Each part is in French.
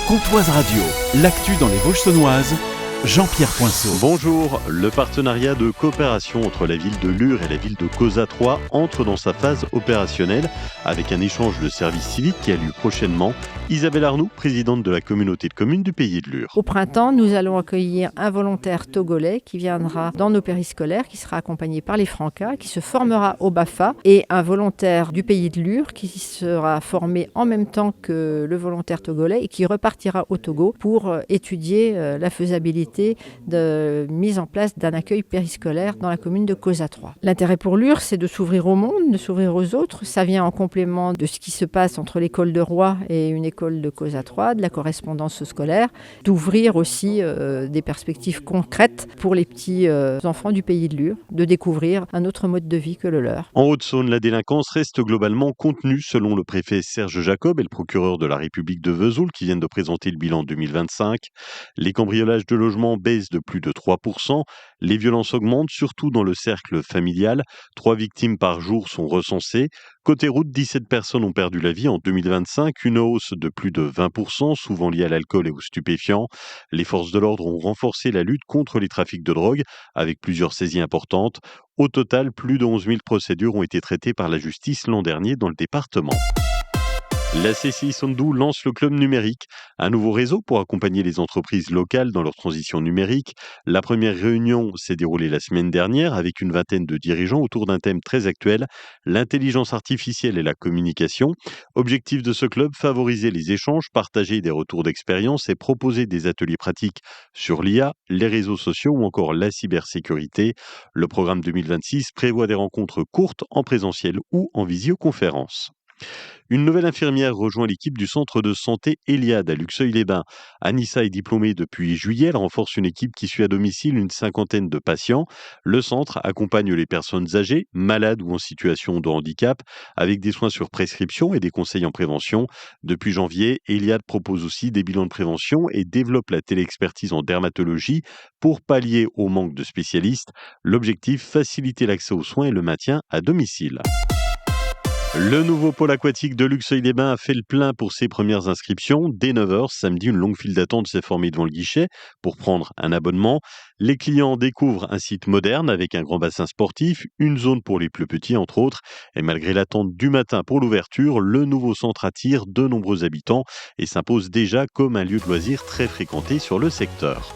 Comtoise Radio, l'actu dans les Vosges saunoises, Jean-Pierre Poinceau. Bonjour, le partenariat de coopération entre la ville de Lure et la ville de Causa 3 entre dans sa phase opérationnelle avec un échange de services civiques qui a lieu prochainement. Isabelle Arnoux, présidente de la communauté de communes du Pays de Lure. Au printemps, nous allons accueillir un volontaire togolais qui viendra dans nos périscolaires, qui sera accompagné par les Francas, qui se formera au BAFA, et un volontaire du Pays de Lure qui sera formé en même temps que le volontaire togolais et qui repartira au Togo pour étudier la faisabilité de mise en place d'un accueil périscolaire dans la commune de Causa 3. L'intérêt pour Lure, c'est de s'ouvrir au monde, de s'ouvrir aux autres. Ça vient en complément de ce qui se passe entre l'école de Roy et une école de Causa 3, de la correspondance scolaire, d'ouvrir aussi des perspectives concrètes pour les petits enfants du Pays de Lure, de découvrir un autre mode de vie que le leur. En Haute-Saône, la délinquance reste globalement contenue selon le préfet Serge Jacob et le procureur de la République de Vesoul qui viennent de présenter le bilan 2025. Les cambriolages de logements baissent de plus de 3%. Les violences augmentent, surtout dans le cercle familial. 3 victimes par jour sont recensées. Côté route, 17 personnes ont perdu la vie en 2025, une hausse de plus de 20%, souvent liée à l'alcool et aux stupéfiants. Les forces de l'ordre ont renforcé la lutte contre les trafics de drogue, avec plusieurs saisies importantes. Au total, plus de 11 000 procédures ont été traitées par la justice l'an dernier dans le département. La CCI Sandou lance le club numérique, un nouveau réseau pour accompagner les entreprises locales dans leur transition numérique. La première réunion s'est déroulée la semaine dernière avec une vingtaine de dirigeants autour d'un thème très actuel, l'intelligence artificielle et la communication. Objectif de ce club, favoriser les échanges, partager des retours d'expérience et proposer des ateliers pratiques sur l'IA, les réseaux sociaux ou encore la cybersécurité. Le programme 2026 prévoit des rencontres courtes en présentiel ou en visioconférence. Une nouvelle infirmière rejoint l'équipe du centre de santé Eliade à Luxeuil-les-Bains. Anissa est diplômée depuis juillet. Elle renforce une équipe qui suit à domicile une cinquantaine de patients. Le centre accompagne les personnes âgées, malades ou en situation de handicap, avec des soins sur prescription et des conseils en prévention. Depuis janvier, Eliade propose aussi des bilans de prévention et développe la téléexpertise en dermatologie pour pallier au manque de spécialistes. L'objectif, faciliter l'accès aux soins et le maintien à domicile. Le nouveau pôle aquatique de Luxeuil-les-Bains a fait le plein pour ses premières inscriptions. Dès 9h, samedi, une longue file d'attente s'est formée devant le guichet pour prendre un abonnement. Les clients découvrent un site moderne avec un grand bassin sportif, une zone pour les plus petits entre autres. Et malgré l'attente du matin pour l'ouverture, le nouveau centre attire de nombreux habitants et s'impose déjà comme un lieu de loisirs très fréquenté sur le secteur.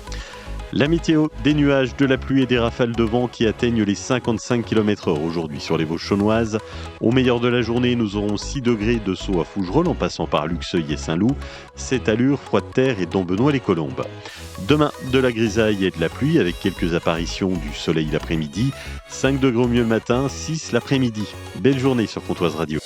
La météo, des nuages, de la pluie et des rafales de vent qui atteignent les 55 km/h aujourd'hui sur les Vosges saunoises. Au meilleur de la journée, nous aurons 6 degrés de Sceaux à Fougerolles en passant par Luxeuil et Saint-Loup, 7 à Lure, Froide-Terre et Dambenois-les-Colombes. Demain, de la grisaille et de la pluie avec quelques apparitions du soleil l'après-midi. 5 degrés au mieux le matin, 6 l'après-midi. Belle journée sur Comtoise Radio.